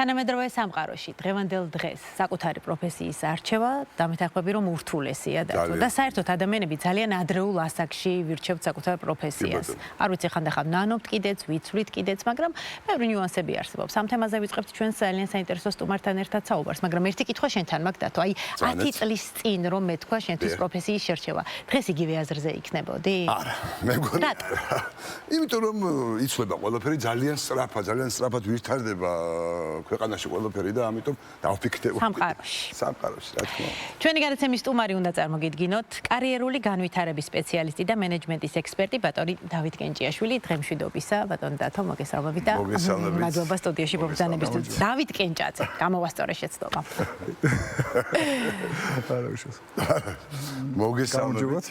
თანამედროვე სამყაროში დღევანდელ დღეს საკუთარი პროფესიის არჩევა დამეთანხმები რომ ურთულესია და საერთოდ ადამიანები ძალიან ადრეულ ასაკში ვირჩევთ საკუთარ პროფესიას. არ ვიცი ხანდახან ნანობთ კიდეც, ვიცვლით კიდეც, მაგრამ ბევრი ნიუანსები არსებობს. ამ თემაზე ვიწყებთ ჩვენს ძალიან საინტერესო სტუმართან ერთად საუბარს, მაგრამ ერთი კითხვა შენთან მაქვს დათო, აი 10 წლის წინ რომ მეთქვა შენთვის პროფესიის შერჩევა, დღეს იგივე აზრზე იქნებოდი? არა, მე მგონი. იმიტომ რომ იცვლება ყველაფერი ძალიან სწრაფად ვითარდება ქვეყანაში ყველაფერი და ამიტომ დავფიქრდება სამყაროში რა თქმა უნდა. ჩვენი გადაცემის სტუმარი უნდა წარმოგიდგინოთ კარიერული განვითარების სპეციალისტი და მენეჯმენტის ექსპერტი ბატონი დავით კენჭიაშვილი. დღემშვიდობისა ბატონ დათო, მოგესალმებით და მადლობა სტუდიაში მობრძანებისთვის. დავით კენჭაძე, გამოვასწორე შეცდომა. მოგესალმებით.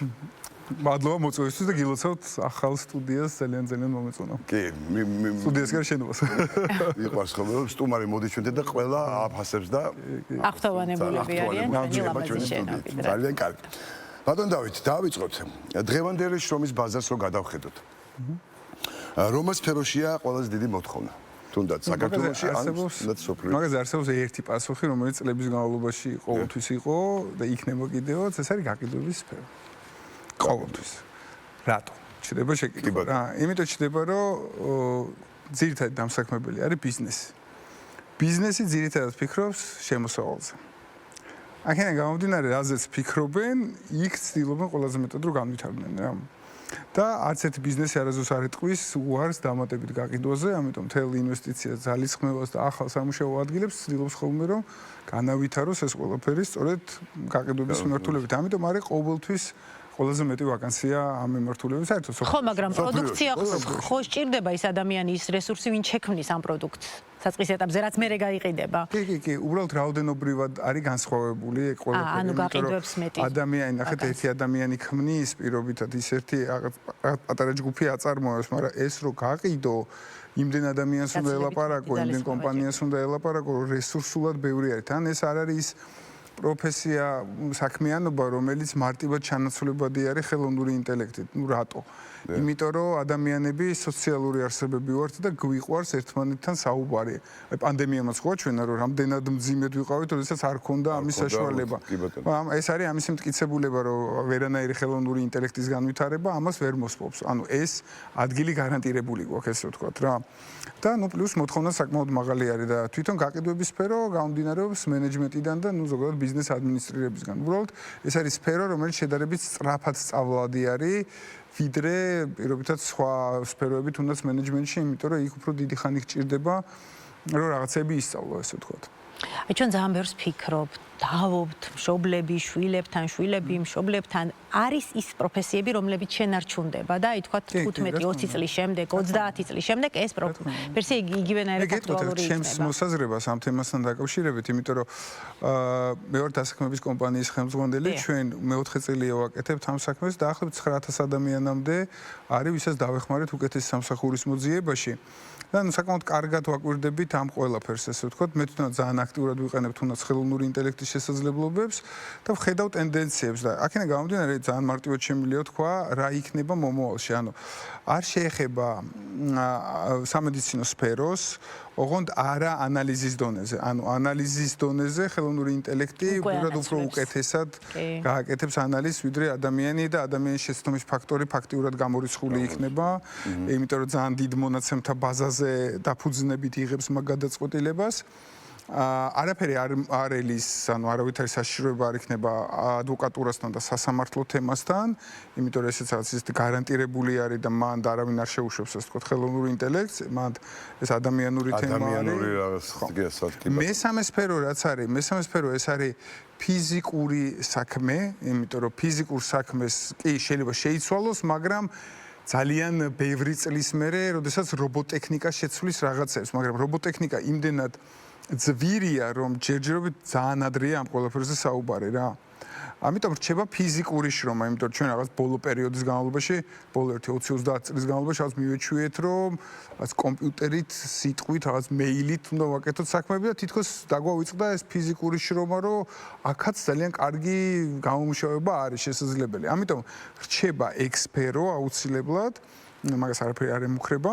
მადლობა მოწვევისთვის და გილოცავთ ახალ სტუდიას ძალიან მომეწონა. კი, სტუდიას გარ შენობას. მიყვარს ხოლმე სტუმარი მოდი ჩვენთან და ყველა აფასებს და აღთოვანებულები არიან ლამაზი შენობით. ძალიან კარგი. ბატონ დავით, დავიწყოთ. დღევანდელი შრომის ბაზარს რო გადავხედოთ. რომელ სფეროშია ყველაზე დიდი მოთხოვნა? თუნდაც საქართველოში არსებობს სოფლიო. მაგაზე არსებობს ერთი პასუხი, რომელიც წლების განმავლობაში ყოველთვის იყო და იქნება კიდევაც, ეს არის გაყიდვების სფერო. ყოველთვის. რატო? ჩდება შეკითხვა. იმიტომ ჩდება, რომ ძირითადი დამსაქმებელი არის ბიზნესი. ბიზნესი ძირითადად ფიქრობს შემოსავალზე. აქედან გამომდინარე, რაზეც ფიქრობენ, იქ ცდილობენ ყველაზე მეტად რომ განვითარდნენ რა. და არც ერთი ბიზნესი არასდროს არ ეტყვის უარს დამატებით გაყიდვაზე, ამიტომ მთელი ინვესტიცია ძალისხმევას და ახალ სამუშაო ადგილებს ცდილობს ხოლმე რომ განავითაროს ეს ყველაფერი სწორედ გაყიდვების მიმართულებით. ამიტომ არის ყოველთვის ყველაზე მეტი ვაკანსია ამ მიმართულებით საერთოდ. ხო, მაგრამ პროდუქცია ხო სჭირდება ის ადამიანი, ის რესურსი, ვინ შექმნის ამ პროდუქტს საწყის ეტაპზე, რაც მერე გაიყიდება. კი, უბრალოდ რაოდენობრივად არის განსხვავებული ყველაფერი. ანუ გაყიდვებს მეტი. ადამიანი, ნახეთ, ერთი ადამიანი ქმნის პირობითად, ის ერთი პატარა ჯგუფი აწარმოებს, მაგრამ ეს რო გაყიდო, იმდენ ადამიანს უნდა ელაპარაკო, იმდენ კომპანიას უნდა ელაპარაკო, რესურსულად ბევრი არის. თან ეს არ არის პროფესია, საქმიანობა, რომელიც მარტივად ჩანაცვლებადი არის ხელოვნური ინტელექტით. ნუ რატო? იმიტომ რომ ადამიანები სოციალური არსებები ვართ და გვიყვარს ერთმანეთთან საუბარი. აი პანდემიამაც ხო ჩვენა რომ რამდენად მძიმედ ვიყავით, როდესაც არ ქონდა ამის საშუალება. ეს არის ამის მტკიცებულება, რომ ვერანაირი ხელოვნური ინტელექტის განვითარება ამას ვერ მოსპობს. ანუ ეს ადგილი გარანტირებული გვაქვს, ესე ვთქვათ რა. და ნუ პლუს მოთხოვნა საკმაოდ მაღალი არის და თვითონ გაყიდვების სფერო გამომდინარეობს მენეჯმენტიდან და ნუ ზოგადად ბიზნეს ადმინისტრირებისგან. უბრალოდ ეს არის სფერო, რომელიც შედარებით სწრაფად სწავლადი არის ვიდრე პირობითად სხვა სფეროები თუნდაც მენეჯმენტში, იმიტომ რომ იქ უფრო დიდი ხანი გჭირდება რომ რაღაცები ისწავლო, ესე ვთქვათ. აი ჩვენ ძალიან ბევრს ფიქრობთ, დავობთ, მშობლები, შვილებთან, შვილები, მშობლებთან არის ის პროფესიები, რომლებიც შენ არ ჩუნდება და აი თქვათ 15-20 წლის შემდეგ, 30 წლის შემდეგ ეს პროფესია იგივენაირად აქტუალური იქნება. ჩემს მოსაზრებას ამ თემასთან დაკავშირებით, იმიტომ რომ მე ვარ დასაქმების კომპანიის ხელმძღვანელი, ჩვენ მე-4 წელია ვაკეთებთ ამ საქმეს და ახლობთ 9000 ადამიანამდე არის, ვისაც დავეხმარეთ უკეთეს სამსახურის მოძიებაში. და საკმაოდ კარგად ვაკვირდებით ამ ყველაფერს, ესე ვთქვათ, მე თვითონ ძალიან აქტიურად ვიყენებ თუნდაც ხელოვნური ინტელექტის შესაძლებლობებს და ვხედავ ტენდენციებს და აქედან გამომდინარე ძალიან მარტივად შემიძლია თქვა რა იქნება მომავალში. ანუ არ შეეხება სამედიცინო სფეროს, ოღონდ არა ანალიზის დონეზე. ანუ ანალიზის დონეზე ხელოვნური ინტელექტი უფრო უკეთესად გააკეთებს ანალიზს, ვიდრე ადამიანი და ადამიანის შეცდომის ფაქტორი ფაქტიურად გამორიცხული იქნება, იმიტომ რომ ძალიან დიდ მონაცემთა ბაზაზე დაფუძნებით იღებს მაგ გადაწყვეტილებას. არაფერი არ ელის, ანუ არავითარი საშიშროება არ იქნება ადვოკატურასთან და სასამართლო თემასთან, იმიტომ რომ ესეც რაღაც ისეთი გარანტირებული არის და მან არავინ არ შეუშვებს, ასე ვთქვათ, ხელოვნურ ინტელექტს, მან ეს ადამიანური თემა არის. მესამე სფერო რაც არის, მესამე სფერო ეს არის ფიზიკური საქმე, იმიტომ რომ ფიზიკურ საქმეს კი შეიძლება შეიცვალოს, მაგრამ ძალიან ბევრი წლის მერე, როდესაც რობოტექნიკა შეცვლის რაღაცებს, მაგრამ რობოტექნიკა იმდენად ძვირია, რომ ჯერჯერობით ძალიან ადრეა ამ ყველაფერზე საუბარი რა. ამიტომ რჩება ფიზიკური შრომა, იმიტომ რომ ჩვენ რაღაც ბოლო პერიოდის განმავლობაში, ბოლო 1-20 წლის განმავლობაში რაღაც მივეჩვიეთ, რომ რაღაც კომპიუტერით, სიტყვით, რაღაც მეილით უნდა ვაკეთოთ საქმეები და თითქოს დაგვავიწყდა ეს ფიზიკური შრომა, რომ აქაც ძალიან კარგი გამომუშავება არის შესაძლებელი. ამიტომ რჩება ექსპერო აუცილებლად, მაგას არაფერი არ ემუქრება.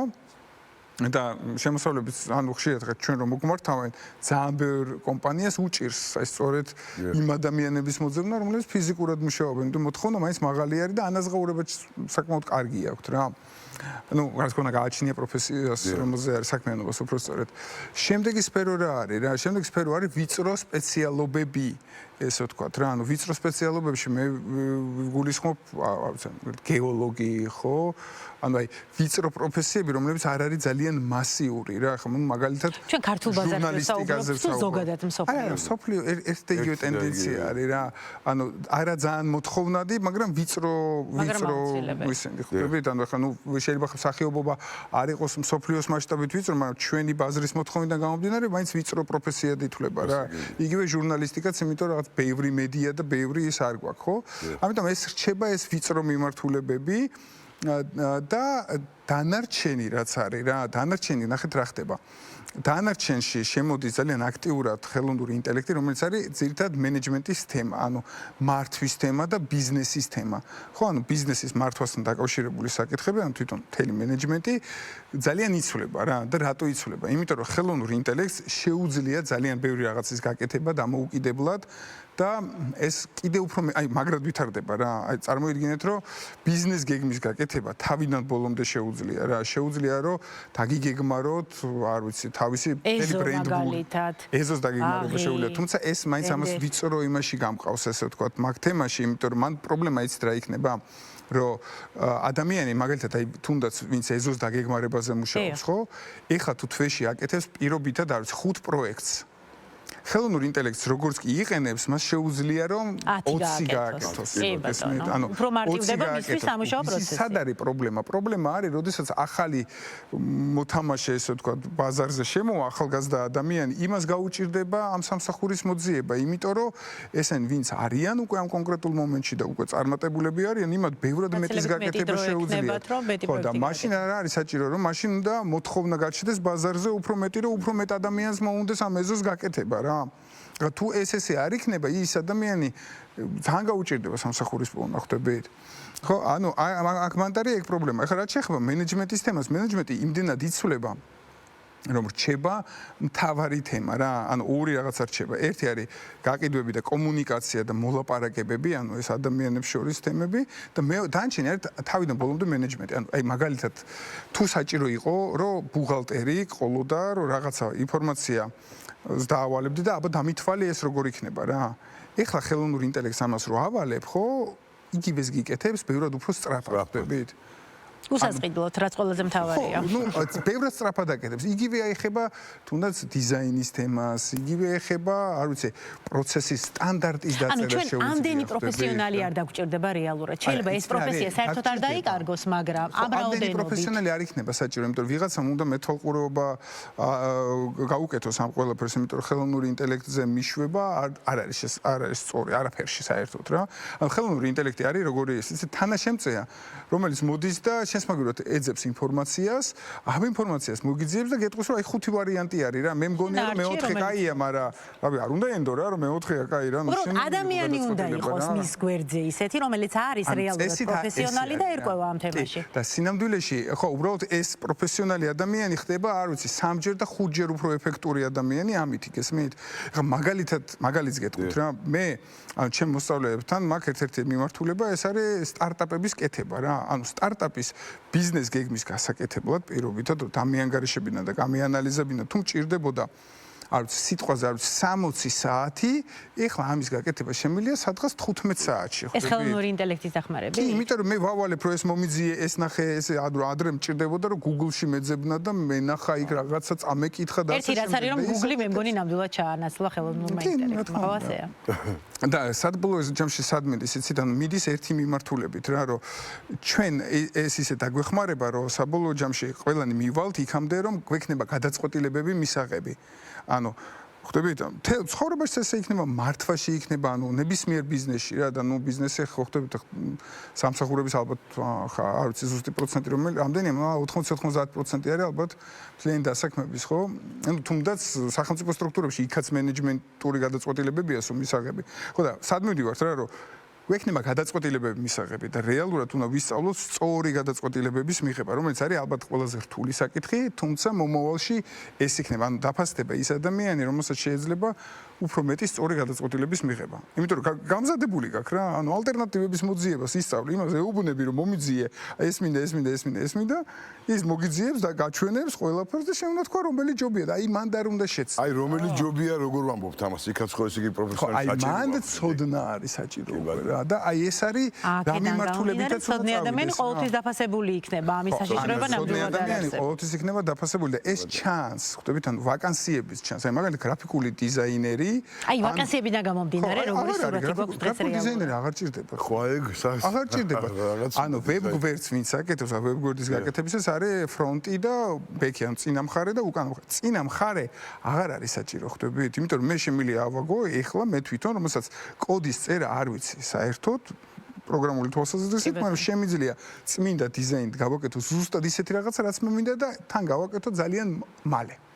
და შემოსავლების ანუ ხშირად ჩვენ რომ მოგმართავენ ძალიან ბევრ კომპანიას უჭირს ეს სწორედ იმ ადამიანების მოძებნა რომლებიც ფიზიკურად მუშაობენ და მოთხოვნა მაინც მაღალი არის და ანაზღაურება საკმაოდ კარგი აქვთ რა ну რა თქმა უნდა გააჩნია პროფესიას რომელზე არის საქმიანობას უბრალოდ შემდეგი სფერო რა არის რა შემდეგი სფერო არის ვიწრო სპეციალობები ესე ვთქვათ რა ანუ ვიწრო სპეციალობებში მე გულისხმობ გეოლოგი ხო ანუ აი ვიწრო პროფესიები რომლებიც არ არის ძალიან მასიური რა ხო მაგალითად ჩვენ ქართულ ბაზარზე საუბრობთ ზოგადად მსოფლიო ერთ იგივე ტენდენცია არის რა ანუ არა ძალიან მოთხოვნადი მაგრამ ვიწრო ისინი ხვდებით ანუ ხა ნუ შეიძლება სახეობობა არ იყოს მსოფლიოს მასშტაბით ვიწრო მაგრამ ჩვენი ბაზრის მოთხოვნიდან გამომდინარე მაინც ვიწრო პროფესიად ითვლება რა იგივე ჟურნალისტიკაც იმიტომ რომ ბევრი მედია და ბევრი ის არ გვაქვს ხო ამიტომ ეს რჩება ეს ვიწრო მიმართულებები და დანარჩენი რაც არის რა დანარჩენი ნახეთ რა ხდება დანარჩენში შემოდის ძალიან აქტიურად ხელოვნური ინტელექტი რომელიც არის ძირითადად მენეჯმენტის თემა ანუ მართვის თემა და ბიზნესის თემა ხო ანუ ბიზნესის მართვასთან დაკავშირებული საკითხები ანუ თვითონ მთელი მენეჯმენტი ძალიან იცვლება რა და რატო იცვლება იმიტომ რომ ხელოვნურ ინტელექტს შეუძლია ძალიან ბევრი რაღაცის გაკეთება დამოუკიდებლად და ეს კიდე უფრო აი მაგრად ვითარდება რა აი წარმოიდგინეთ რომ ბიზნეს გეგმის გაკეთება თავიდან ბოლომდე შეუძლია რა შეუძლია რომ დაგიგეგმაროთ არ ვიცი თავისი ბრენდული ეზოს დაგეგმარება შეუძლია თუმცა ეს მაინც ამას ვიწრო იმაში გამყავს ესე ვთქვათ მაგ თემაში იმიტომ რომ მან პრობლემა იცით რა იქნება რომ ადამიანი მაგალითად აი თუნდაც ვინც ეზოს დაგეგმარებაზე მუშაობს ხო ეხლა თუ თვეში აკეთებს პირობითად არ ვიცი 5 პროექტს ხელოვნურ ინტელექტს როგორც კი იყენებს, მას შეუძლია რომ 20 გააკეთოს. ანუ უფრო მარტივდება მისთვის სამუშაო პროცესი. სად არის პრობლემა? პრობლემა არის, როდესაც ახალი მოთამაშე, ესე ვთქვათ, ბაზარზე შემოვა ახალგაზრდა ადამიანი, იმას გაუჭირდება ამ სამსახურის მოძიება, იმიტომ რომ ესენ ვინც არიან უკვე ამ კონკრეტულ მომენტში და უკვე წარმატებულები არიან, იმათ ბევრად მეტის გაკეთება შეუძლიათ. ხო და მაშინ არ არის საჭირო რომ მაშინ უნდა მოთხოვნა გაჩნდეს ბაზარზე უფრო მეტი რომ უფრო მეტ ადამიანს მოუნდეს ამ ეზოს გაკეთება რა. თუ ესე არ იქნება ის ადამიანი ძალიან გაუჭირდება სამსახურის პოვნა ხვდებით ხო ანუ აქ მანდარი ეგ პრობლემა ეხლა რაც შეეხება მენეჯმენტის თემას მენეჯმენტი იმდენად იცვლება რომ რჩება მთავარი თემა რა ანუ ორი რაღაცა რჩება ერთი არის გაყიდვები და კომუნიკაცია და მოლაპარაკებები ანუ ეს ადამიანებს შორის თემები და დანარჩენი არის თავიდან ბოლომდე მენეჯმენტი ანუ აი მაგალითად თუ საჭირო იყო რომ ბუღალტერი ყოლოდა რომ რაღაცა ინფორმაცია დაავალებდი და აბა დამითვალე ეს როგორ იქნება რა. ეხლა ხელოვნურ ინტელექტს ამას რო ავალებ, ხო, იგივეს გიკეთებს, ბევრად უფრო სწრაფად ხდებით. უსასყიდლოდ, რაც ყველაზე მთავარია. ნუ, ბევრად სწრაფად აკეთებს. იგივე ეხება თუნდაც დიზაინის თემას, იგივე ეხება, არ ვიცი, პროცესის სტანდარტის დაწერა შეუძლია. ანუ ჩვენ ამდენი პროფესიონალი არ დაგვჭირდება რეალურად. შეიძლება ეს პროფესია საერთოდ არ დაიკარგოს, მაგრამ ამ რაოდენობით. ამდენი პროფესიონალი არ იქნება საჭირო, იმიტომ რომ ვიღაცამ უნდა მეთვალყურეობა გაუკეთოს ამ ყველაფერს, იმიტომ რომ ხელოვნური ინტელექტზე მიშვება არ არის სწორი, არაფერში საერთოდ რა. ანუ ხელოვნური ინტელექტი არის როგორი ეს თანაშემწეა, რომელიც მოდის და შესაბამისად ეძებს ინფორმაციას, ამ ინფორმაციას მოგიძიებს და გეტყვის რომ აი 5 ვარიანტი არის რა. მე მგონია რომ მეოთხე კაია, მაგრამ რავი არ უნდა ენდო რა, რომ მეოთხეა კაი რა. უბრალოდ ადამიანი უნდა იყოს მის გვერდზე ისეთი, რომელიც არის რეალურად პროფესიონალი და ერკვევა ამ თემაში. და სინამდვილეში, ხო, უბრალოდ ეს პროფესიონალი ადამიანი ხდება, არ ვიცი, 3ჯერ და 5ჯერ უფრო ეფექტური ადამიანი ამით გესმით? ხა მაგალითს გეტყვით რა, მე ანუ ჩემ მოსწავლეებთან მაქვს ერთ-ერთი მიმართულება, ეს არის სტარტაპების კეთება რა. ანუ სტარტაპის ბიზნეს გეგმის გასაკეთებლად პირობითად რომ დამიანგარიშებინა და გამიანალიზებინა თუ მჭირდებოდა არ ვიცი სიტყვაზე არ ვიცი 60 საათი ეხლა ამის გაკეთება შემიძლია სადღაც 15 საათში ხო ეს ხელოვნური ინტელექტის დახმარება კი იმიტომ რომ მე ვავალებ რომ ეს მომიძიე ეს ნახე ეს ადრე მჭირდებოდა რომ Google-ში მეძებნა და მე ნახა იქ რაღაცა წამეკითხა და ერთი რაც არის რომ Google-ი მე მგონი ნამდვილად ჩაანაცვლა ხელოვნურმა ინტელექტმა ხო ასეა და სადბოლოო ჯამში სადმედის იცით ანუ მიდის ერთი მიმართულებით რა რომ ჩვენ ეს ისე დაგვეხმარება რომ საბოლოო ჯამში ყველანი მივალთ იქამდე რომ გვექნება გადაწყვეტილებები მისაღები ანუ ხვდებით თელ ცხოვრებაში ესე იქნება მართვაში იქნება ანუ ნებისმიერ ბიზნესში რა და ნუ ბიზნესი ხო ხვდებით სამსახურების ალბათ არ ვიცი ზუსტი პროცენტი რომელი ამდენია 80-90% არის ალბათ ძალიან დასაქმების ხო ანუ თუნდაც სახელმწიფო სტრუქტურებში იქაც მენეჯმენტური გადაწყვეტილებებია სულ მისაღები ხო და სად მივდივართ რა რომ გვექნება გადაწყვეტილებები მისაღები და რეალურად უნდა ვისწავლოთ სწორი გადაწყვეტილებების მიღება, რომელიც არის ალბათ ყველაზე რთული საკითხი, თუმცა მომავალში ეს იქნება, ანუ დაფასდება ის ადამიანი, რომელსაც შეიძლება უფრო მეტი სწორი გადაწყვეტილების მიღება. იმიტომ რომ გამზადებული გაქვს რა, ანუ ალტერნატივების მოძიებას ისწავლი, იმაზე ეუბნები რომ მომიძიე, ეს მინდა, ის მოგიძიებს და გაჩვენებს ყველაფერს და შენ უნდა თქვა რომელი ჯობია და აი მან და არ უნდა შეცდე. აი რომელი ჯობია როგორ ვამბობთ ამას, იქაც ხო ეს იგი პროფესიონალი საჭირო. აი მან ცოდნა არის საჭირო რა და აი ეს არის გამიმართულებითაც ცოდნი ადამიანი ყოველთვის დაფასებული იქნება ამის საშიშროება ნამდვილად ადამიანი ყოველთვის იქნება დაფასებული და ეს ჩანს, ხვდებით, ანუ ვაკანსიების ჩანს. აი მაგალითად გრაფიკული დიზაინერი აი ვაკანსიებიდან გამომდინარე როგორი სურათი გვაქვს დღეს რეალურად დიზაინერი აღარ ჭირდება ხო ეგ აღარ ჭირდება ანუ ვებ გვერდს ვინც აკეთებს ვებ გვერდის გაკეთებისას არის ფრონტი და ბექი ან წინა მხარე და უკანა მხარე წინა მხარე აღარ არის საჭირო ხვდებით იმიტომ რომ მე შემიძლია ავაგო ეხლა მე თვითონ რომელსაც კოდის წერა არ ვიცი საერთოდ პროგრამული თვალსაზრისით მაგრამ შემიძლია წმინდა დიზაინით გავაკეთო ზუსტად ისეთი რაღაცა რაც მე მინდა და თან გავაკეთო ძალიან მალე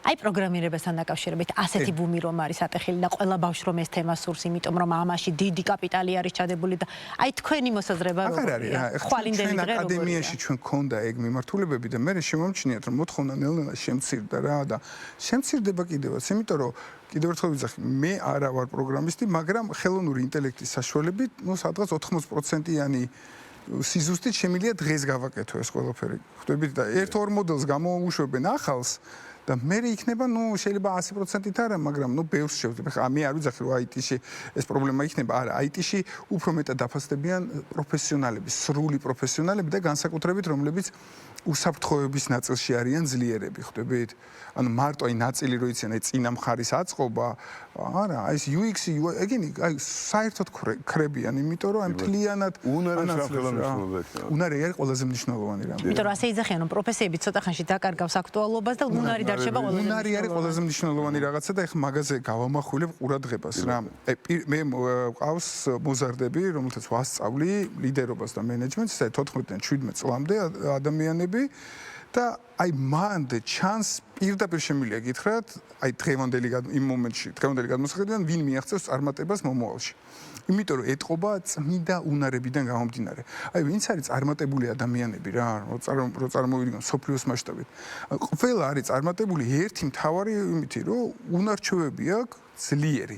აი პროგრამირებასთან დაკავშირებით ასეთი ბუმი რომ არის ატეხილი და ყველა ბავშვს რომ ეს თემა სურს, იმიტომ რომ ამაში დიდი კაპიტალი არის ჩადებული და აი თქვენი მოსაზრება როგორია? ხვალინდელი დღე როგორია? აკადემიაში ჩვენ გქონდა ეგ მიმართულებები და მე შემომჩნიათ რომ მოთხოვნა ნელ-ნელა შემცირდა რა და შემცირდება კიდევაც, იმიტომ რომ კიდევ ერთხელ ვიძახი, მე არა ვარ პროგრამისტი, მაგრამ ხელოვნური ინტელექტის საშუალებით, ну, სადღაც 80%-იანი სიზუსტით შემიძლია დღეს გავაკეთო ეს ყველაფერი. ხვდებით და ერთ-ორ მოდელს გამოუშვებენ ახალს და მე იქნება, ну, შეიძლება 100%-ით არა, მაგრამ, ну, ბევრს შევძებ. ხა მე არ ვიძახი, რომ IT-ში ეს პრობლემა იქნება. არა, IT-ში უფრო მეტად დაფასდებიან პროფესიონალები, სრული პროფესიონალები და განსაკუთრებით, რომლებიც უსაფრთხოების ნაწილში არიან ძლიერები, ხვდებით? ანუ მარტო აი ნაწილი რო იციან, აი წინა მხარის აწყობა, არა, აი ეს UX-ი, ეგენი, აი საერთოდ ხრებიან, იმიტომ რომ აი მთლიანად უნარი არის ყველაზე მნიშვნელოვანი რამე. იმიტომ რომ ასე იძახიან, რომ პროფესიები ცოტა ხანში დაკარგავს აქტუალობას და უნარი დარჩება ყველაზე მნიშვნელოვანი. უნარი არის ყველაზე მნიშვნელოვანი რაღაცა და ეხლა მაგაზე გავამახვილებ ყურადღებას რა. მე ყავს მოზარდები, რომელთაც ვასწავლი ლიდერობას და მენეჯმენტს 14-დან 17 წლამდე ადამიანები და აი მანდ ჩანს პირდაპირ შემიძლია გითხრათ, აი დღევანდელი იმ მომენტში, დღევანდელი გადმოსახედიდან ვინ მიაღწევს წარმატებას მომავალში. იმიტომ რომ ეთყობა წმინდა უნარებიდან გამომდინარე. აი ვინც არის წარმატებული ადამიანები რა, რო წარმოვიდგინოთ სოფლიოს მასშტაბით. ყველა არის წარმატებული ერთი მთავარი იმითი, რომ უნარჩვევები აქვს ძლიერი.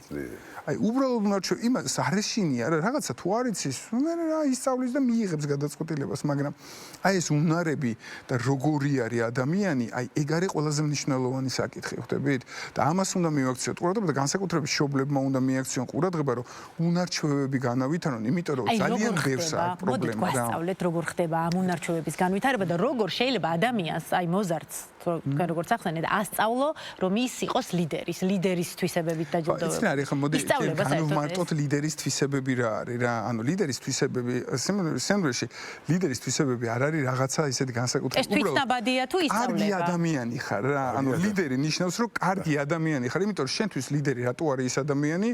აი უბრალოდ უნარჩვევი იმას არ ეშინია რა, რაღაცა თუ არ იცის, მე რა ისწავლის და მიიღებს გადაწყვეტილებას, მაგრამ აი ეს უნარები და როგორი არის ადამიანი, აი ეგ არის ყველაზე მნიშვნელოვანი საკითხი, ხვდებით? და ამას უნდა მივაქციოთ ყურადღება და განსაკუთრებით მშობლებმა უნდა მიაქციონ ყურადღება, რომ უნარჩვევები განავითარონ, იმიტომ რომ ძალიან ბევრს აქვს პრობლემა რა. გვასწავლეთ როგორ ხდება ამ უნარჩვევების განვითარება და როგორ შეიძლება ადამიანს, აი მოზარდს, თქვენ როგორც ახსენეთ, ასწავლო, რომ ის იყოს ლიდერის თვისებებით დაჯილდოვებული. იცი რა არის ხა მოდი მარტოდ ლიდერის თვისებები რა არის რა, ანუ ლიდერის თვისებები, სემრეში ლიდერის თვისებები არ არის რაღაცა ისეთი განსაკუთრებული. ეს თვითნაბადია თუ ისწავლება? კარგი ადამიანი ხარ რა, ანუ ლიდერი ნიშნავს რომ კარგი ადამიანი ხარ, იმიტომ რომ შენთვის ლიდერი რატო არის ის ადამიანი?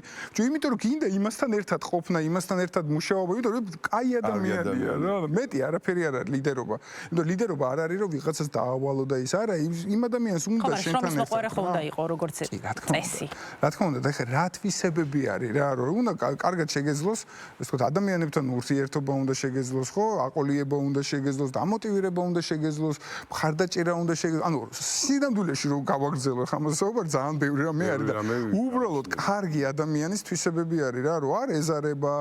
იმიტომ რომ გინდა იმასთან ერთად ყოფნა, იმასთან ერთად მუშაობა, იმიტომ რომ კაი ადამიანია რა. მეტი არაფერი არ არის ლიდერობა. იმიტომ რომ ლიდერობა არ არის რომ ვიღაცას დაავალო და ის არა, იმ ადამიანს უნდა შენთან ერთად. მოყარა ხო უნდა იყო როგორც წესი. რა თქმა უნდა, და ხა რა თვისებები არის რა, რომ უნდა კარგად შეგეძლოს, ასე ვთქვათ, ადამიანებთან ურთიერთობა უნდა შეგეძლოს, ხო, აყოლიება უნდა შეგეძლოს, დამოტივირება უნდა შეგეძლოს, მხარდაჭერა უნდა შეგეძლოს. ანუ სინამდვილეში რომ გავაგრძელო ხა მასაუბარ ძალიან ბევრი რამე არის და უბრალოდ კარგი ადამიანის თვისებები არის რა, რომ არ ეზარება,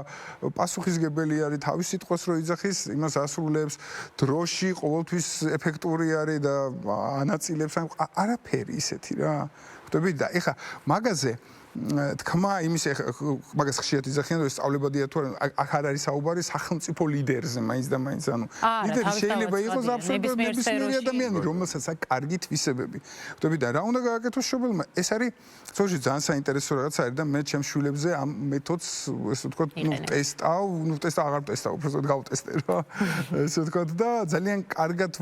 პასუხისგებელი არის, თავის სიტყვას რო იძახის, იმას ასრულებს, დროში ყოველთვის ეფექტური არის და ანაწილებს არაფერი ისეთი რა. ხვდებით და ეხა მაგაზე თქმა იმის მაგას ხშირად იძახიან რომ სწავლებადია თუ არა აქ არ არის საუბარი სახელმწიფო ლიდერზე მაინც და მაინც ანუ ლიდერი შეიძლება იყოს აბსოლუტურად ნებისმიერი ადამიანი რომელსაც აქვს კარგი თვისებები ხვდები და რა უნდა გააკეთოს მშობელმა ეს არის სწორედ ძალიან საინტერესო რაღაცა არის და მე ჩემ შვილებზე ამ მეთოდს ესე ვთქვათ ტესტავ აღარ ტესტავ უბრალოდ გავტესტე რა ესე ვთქვათ და ძალიან კარგად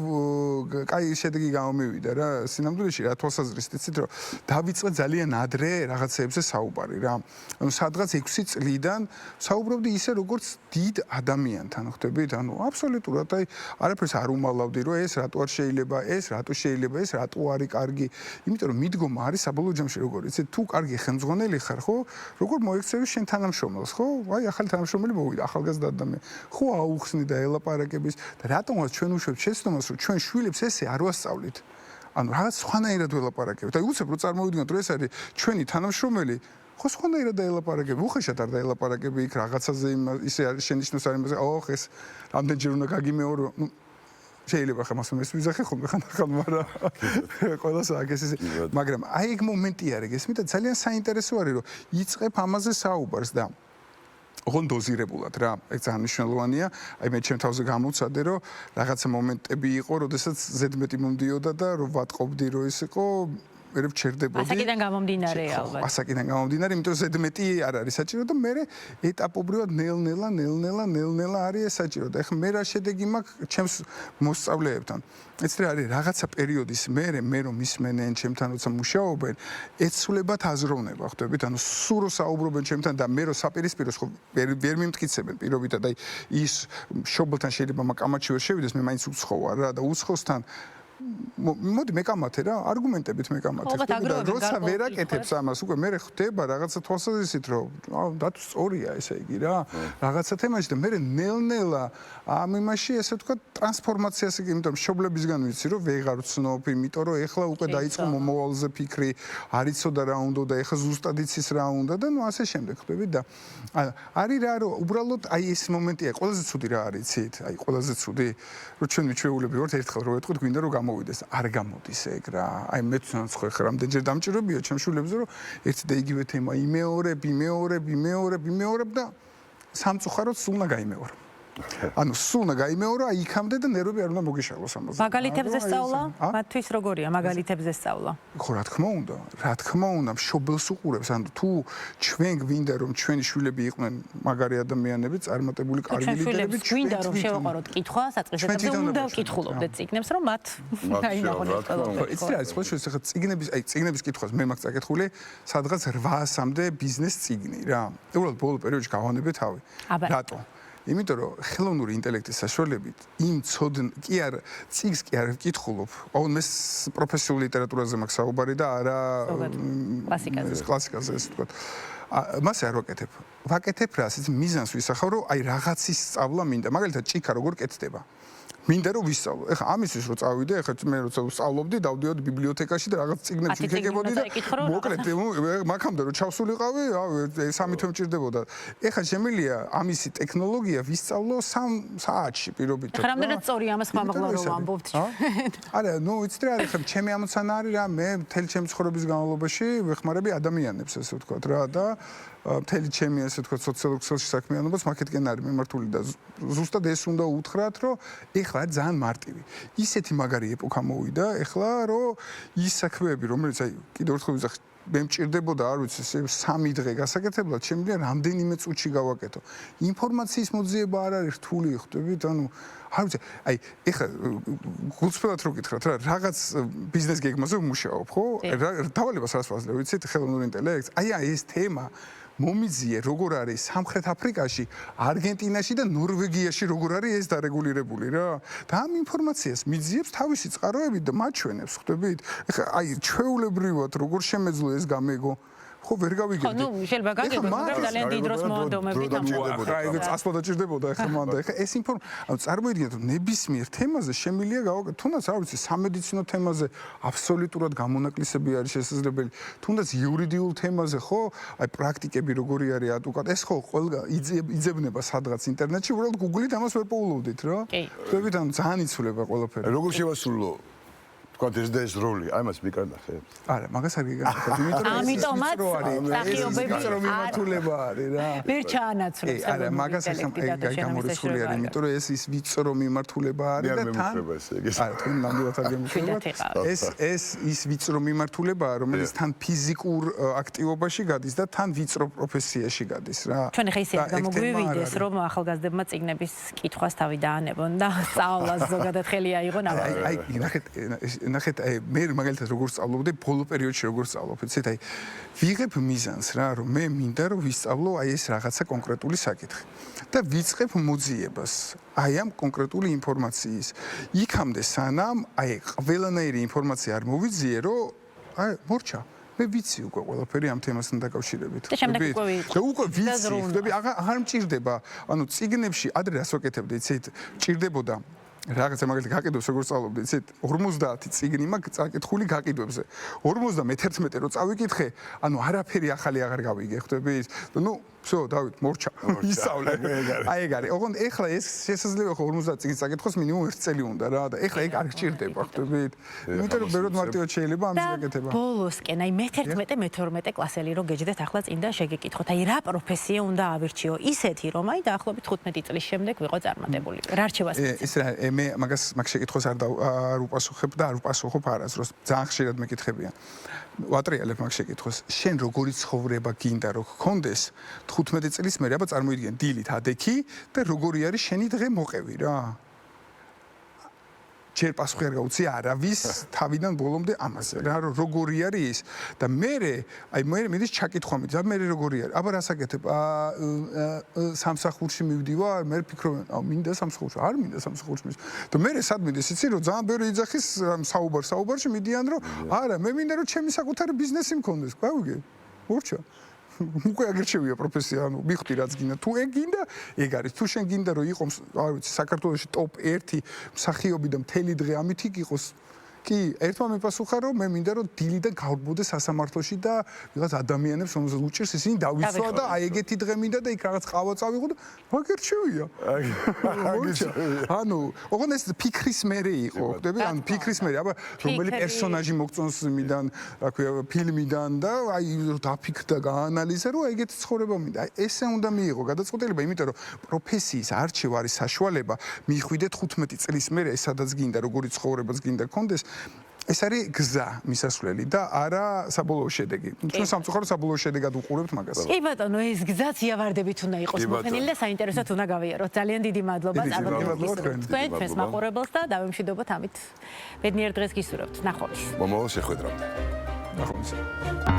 კაი შედეგი გამომივიდა რა სინამდვილეში რა თვალსაზრისით იცით რომ დავიწყე ძალიან ადრე რაღაცეებზე საუბარი რა. ანუ სადღაც 6 წლიდან საუბრობდი ისე როგორც დიდ ადამიანთან, ხვდებით? ანუ აბსოლუტურად აი არაფერს არ უმალავდი, რომ ეს რატო არ შეიძლება, ეს რატო შეიძლება, ეს რატო არის კარგი. იმიტომ რომ მიდგომა არის საბოლოო ჯამში როგორ იცი, თუ კარგი ხელმძღვანელი ხარ, ხო? როგორ მოიქცევი შენ თანამშრომელს, ხო? აი ახალი თანამშრომელი მოვიდა, ახალგაზრდა ადამიანი. ხო აუხსნი და ელაპარაკების და რატომაც ჩვენ უშვებთ შეცდომას, რომ ჩვენ შვილებს ესე არ ვასწავლით. ანუ რაღაც სხვანაირად ველაპარაკებთ. აი უცებ რო წარმოვიდგინოთ, რომ ეს არის ჩვენი თანამშრომელი, ხო სხვანაირად დაელაპარაკები, უხეშად არ დაელაპარაკები იქ რაღაცაზე ისე არის შენიშნოს არ იმაზე, ოხ ეს რამდენჯერ უნდა გაგიმეორო, ნუ შეიძლება ხა მას მესვიზახე ხოლმე ხან მაგრამ ყველას აქ ეს მაგრამ აი ეგ მომენტი არის გესმით და ძალიან საინტერესო არის რომ იწყებ ამაზე საუბარს და ოღონდ დოზირებულად რა ეგ ძალიან მნიშვნელოვანია აი მე ჩემ თავზე გამოცადე რომ რაღაცა მომენტები იყო როდესაც ზედმეტი მომდიოდა და რომ ვატყობდი რომ ის იყო მე ვჩერდებოდი ასაკიდან გამომდინარე ალბათ ასაკიდან გამომდინარე იმიტომ რომ ზედმეტი არ არის საჭირო და მე ეტაპობრივად ნელ-ნელა არის ეს საჭირო და ეხლა მე რა შედეგი მაქვს ჩემს მოსწავლეებთან ეს არის რაღაცა პერიოდის მე რომ ისმენენ ჩემთან როცა მუშაობენ ეცვლებათ აზროვნება ხვდებით ანუ სულ რო საუბრობენ ჩემთან და მე რო საპირისპიროს ხო ვერ მიმტკიცებენ პირობითად აი ის მშობელთან შეიძლება მაკამაჩი ვერ შევიდეს მე მაინც უცხოა რა და უცხოსთან მოდი მეკამათე რა არგუმენტებით მეკამათე და როცა ვერაკეთებს ამას უკვე მე ხდება რაღაცა თვალსაზრისით რომ დათო სწორია ესე იგი რა რაღაცა თემაში და მე ნელ-ნელა ამ იმაში ესე ვთქვა ტრანსფორმაციას იგი იმიტომ მშობლებისგან ვიცი რომ ვეღარ ვცნობ იმიტომ რომ ეხლა უკვე დაიწყო მომავალზე ფიქრი არ იცოდა რა უნდა და ეხლა ზუსტად იცის რა უნდა და ნუ ასე შემდეგ ხდები და არის რა რომ უბრალოდ აი ეს მომენტია ყველაზე ცუდი რა არის იცით აი ყველაზე ცუდი რომ ჩვენ მიჩვეულები ვართ ერთხელ რო ეთქვით გვინდა რომ გამოვიდეს არ გამოდის ეგ რა აი მე თვითონაც ხო ხარ რამდენჯერ დამჭირებია ჩემ შვილებზე რომ ერთი და იგივე თემა იმეორებ და სამწუხაროდ სულ უნდა გაიმეორო ანუ სულ უნდა გაიმეორო აი იქამდე და ნერვები არ უნდა მოგეშალოს ამაზე მაგალითებზე სწავლა მათთვის როგორია მაგალითებზე სწავლა ხო რა თქმა უნდა მშობელს უყურებს ანუ თუ ჩვენ გვინდა რომ ჩვენი შვილები იყვნენ მაგარი ადამიანები წარმატებული კარგი ლიდერები გვინდა რომ შევაყაროთ კითხვა საწყისეთებზე უნდა ვკითხულობდეთ წიგნებს რომ მათ დაინახოთ ყველაფერი ეს რა არის ხო შეიძლება წიგნების კითხვას მე მაქვს წაკითხული სადღაც 800-მდე ბიზნეს წიგნი რა უბრალოდ ბოლო პერიოდში გავანებე თავი რატო იმიტომ რომ ხელოვნური ინტელექტის საშუალებით იმ კი არ წიგს კი არ ვკითხულობ. აუ მე პროფესიულ ლიტერატურაზე მაქვს საუბარი და არა კლასიკაზე ეს თქვა. მას არ ვაკეთებ. ვაკეთებ რას? ის მიზანს ვისახავ რომ აი რაღაცის სწავლა მინდა. მაგალითად ჭიქა როგორ კეთდება. მინდა რომ ვისწავლო. ეხლა ამისთვის რომ წავიდე, ეხლა მე როცა ვსწავლობდი, დავდიოდი ბიბლიოთეკაში და რაღაც წიგნებს ვიქეგებოდი და მოკლედ მაგამდე რომ ჩავსულიყავი, სამი თვე მჭირდებოდა. ეხლა შემიძლია ამისი ტექნოლოგია ვისწავლო 3 საათში პირობით. ეხლა რამდენად სწორი ამას ხმამაღლა რომ ამბობთ ჩვენ. არა, ნუ იცით რა არის, ეხლა ჩემი ამოცანა არის რა, მე მთელი ჩემი ცხოვრების განმავლობაში ვეხმარები ადამიანებს, ესე ვთქვათ რა და მთელი ჩემი ასე ვთქვათ სოციალურ ქსელში საქმიანობას მაკეთკენ არის მიმართული და ზუსტად ეს უნდა უთხრათ რომ ეხლა ძალიან მარტივი ისეთი მაგარი ეპოქა მოვიდა ეხლა რომ ის საქმეები რომელიც აი კიდევ ერთხელ ვიზახ მე მჭირდებოდა არ ვიცი 3 დღე გასაკეთებლად შემიძლია რამდენიმე წუთში გავაკეთო ინფორმაციის მოძიება არ არის რთული ხვდებით ანუ არ ვიცი აი ეხლა გულწრფელად რო გითხრათ რა რაღაც ბიზნეს გეგმაზე ვმუშაობ ხო დავალებას რას ვაძლევ ვიცით ხელოვნური ინტელექტს აი ეს თემა მომიძიე როგორ არის სამხრეთ აფრიკაში, არგენტინაში და ნორვეგიაში როგორ არის ეს დარეგულირებული რა. და ამ ინფორმაციას მიძიებს თავისი წყაროებით და მაჩვენებს, ხვდებით? ეხლა აი ჩვეულებრივად როგორ შემეძლო ეს გამეგო ხო ვერ გავიგებდი. ხო, ნუ შეიძლება გაგებო, მაგრამ ძალიან დიდ დროს მოანდომებით ამ რა ეგ წასვლა დაჭირდებოდა ეხლა მანდა. ეხლა ეს ანუ წარმოიდგინეთ რომ ნებისმიერ თემაზე შემიძლია გავაკეთო. თუნდაც არ ვიცი, სამედიცინო თემაზე აბსოლუტურად გამონაკლისები არის შესაძლებელი. თუნდაც იურიდიულ თემაზე ხო, აი პრაქტიკები როგორი არის ადვოკატ. ეს ხო ყველა იძებნება სადღაც ინტერნეტში, უბრალოდ Google-ით ამას ვერ პოულობდით რა. ხვდებით, ანუ ძალიან იცვლება ყველაფერი. როგორ შევასრულო თქვა ეს როლი, აი მას მიკარნახე. არა, მაგას არ გიგახსენებ, იმიტომ რომ ამიტომაც სახიობები რომ მიმართულება არის რა. ვერ ჩაანაცვლებს. არა, მაგას ახლა გამორიცხული არის, იმიტომ რომ ეს ის ვიწრო მიმართულება არის და თან არა, თქვენ ნამდვილად არ გემუქრება. ეს ის ვიწრო მიმართულებაა, რომელიც თან ფიზიკურ აქტივობაში გადის და თან ვიწრო პროფესიაში გადის რა. ჩვენ ხა ისე გამოგვივიდეს, რომ ახალგაზრდებმა წიგნების კითხვას თავი დაანებონ და სწავლას ზოგადად ხელი აიღონ. აი, ნახეთ ნახეთ, აი მე მაგალითად როგორ სწავლობდი, ბოლო პერიოდში როგორ სწავლობ, იცით, აი ვიღებ მიზანს რა, რომ მე მინდა რომ ვისწავლო აი ეს რაღაცა კონკრეტული საკითხი და ვიწყებ მოძიებას აი ამ კონკრეტული ინფორმაციის. იქამდე სანამ აი ყველანაირი ინფორმაცია არ მოვიძიე, რომ აი მორჩა მე ვიცი უკვე ყველაფერი ამ თემასთან დაკავშირებით. და უკვე ვიცი, ხდები, აღარ მჭირდება. ანუ წიგნებში ადრე რას ვაკეთებდი, იცით, მჭირდებოდა რაღაცა მაგალითად გაყიდვებს როგორ სწავლობდი, იცით, 50 წიგნი მაქვს წაკითხული გაყიდვებზე. 51 რო წავიკითხე, ანუ არაფერი ახალი აღარ გავიგე, ხდები? ნუ всё, დავით, მორჩა. ისწავლე. აი ეგ არის. ოღონდ ეხლა ეს შესაძლოა ხო 50 წიგნის წაკითხოს მინიმუმ 1 წელი უნდა რა და ეხლა ეგ არ გჭირდება, ხდებით? იმიტომ რომ ბევრად მარტივად შეიძლება ამის გაკეთება. ბოლოსკენ, აი მე-11, მე-12 კლასელი რო გეჯდეთ, ახლა წინ და შეგეკითხოთ, აი რა პროფესია უნდა ავირჩიო? ისეთი რომ აი დაახლოებით 15 წლის შემდეგ ვიყო წარმატებული. რა რჩევას მიცემ? ეს რა მე მაგას მაგ შეკითხვას არ უპასუხებ და არ უპასუხობ არასდროს. ძალიან ხშირად მეკითხებიან. ვატრიალებ მაგ შეკითხვას. შენ როგორი ცხოვრება გინდა რომ გქონდეს 15 წლის მერე, აბა წარმოიდგენ დილით ადექი და როგორი არის შენი დღე მოყევი რა. ჯერ პასუხი არ გაუწია არავის თავიდან ბოლომდე ამაზე რა რომ როგორი არის ის და მე აი მე მიდის ჩაკითხვა მიდის და მე როგორი არის აბა რას აკეთებ სამსახურში მივდივარ მე ვფიქრობ მინდა სამსახურში არ მინდა სამსახურში მის და მე სად მიდის იცი რომ ძალიან ბევრი იძახის საუბარში მიდიან რომ არა მე მინდა რომ ჩემი საკუთარი ბიზნესი მქონდეს გავიგე მორჩა უკვე აგერჩევია პროფესია, ანუ მიხდი რაც გინდა. თუ ეგ გინდა, ეგ არის. თუ შენ გინდა რომ იყოს, არ ვიცი, საქართველოში ტოპ 1 მსახიობი და მთელი დღე ამით იყოს, კი, ერთმა მიპასუხა რომ მე მინდა რომ დილიდან გავბოდე სასამართლოში და ვიღაც ადამიანებს რომელსაც უჭირს ისინი დავიცვა და აი ეგეთი დღე მინდა და იქ რაღაც ყავა წავიღო და მაგერჩევია. ანუ, ოღონდ ეს ფიქრის მერე იყო, ხდები? ანუ ფიქრის მერე, აბა რომელი პერსონაჟი მოგწონს იმიდან, რა ქვია, ფილმიდან და აი დაფიქრდა, გაანალიზა რომ ეგეთი ცხოვრება მინდა. აი ესე უნდა მიიღო გადაწყვეტილება, იმიტომ რომ პროფესიის არჩევა არის საშუალება, მიხვიდე 15 წლის მერე სადაც გინდა, როგორი ცხოვრებაც გინდა გქონდეს. ეს არის გზა მისასვლელი და არა საბოლოო შედეგი. ჩვენ სამწუხაროდ საბოლოო შედეგად უყურებთ მაგას. კი ბატონო, ეს გზაც იავარდებით უნდა იყოს მოხენილი და საინტერესოდ უნდა გავიაროთ. ძალიან დიდი მადლობა წარმოგიდგენთ ჩვენს მაყურებელს და დავემშვიდობოთ ამით. ბედნიერ დღეს გისურვებთ. ნახვამდის. მომავალ შეხვედრამდე. ნახვამდის.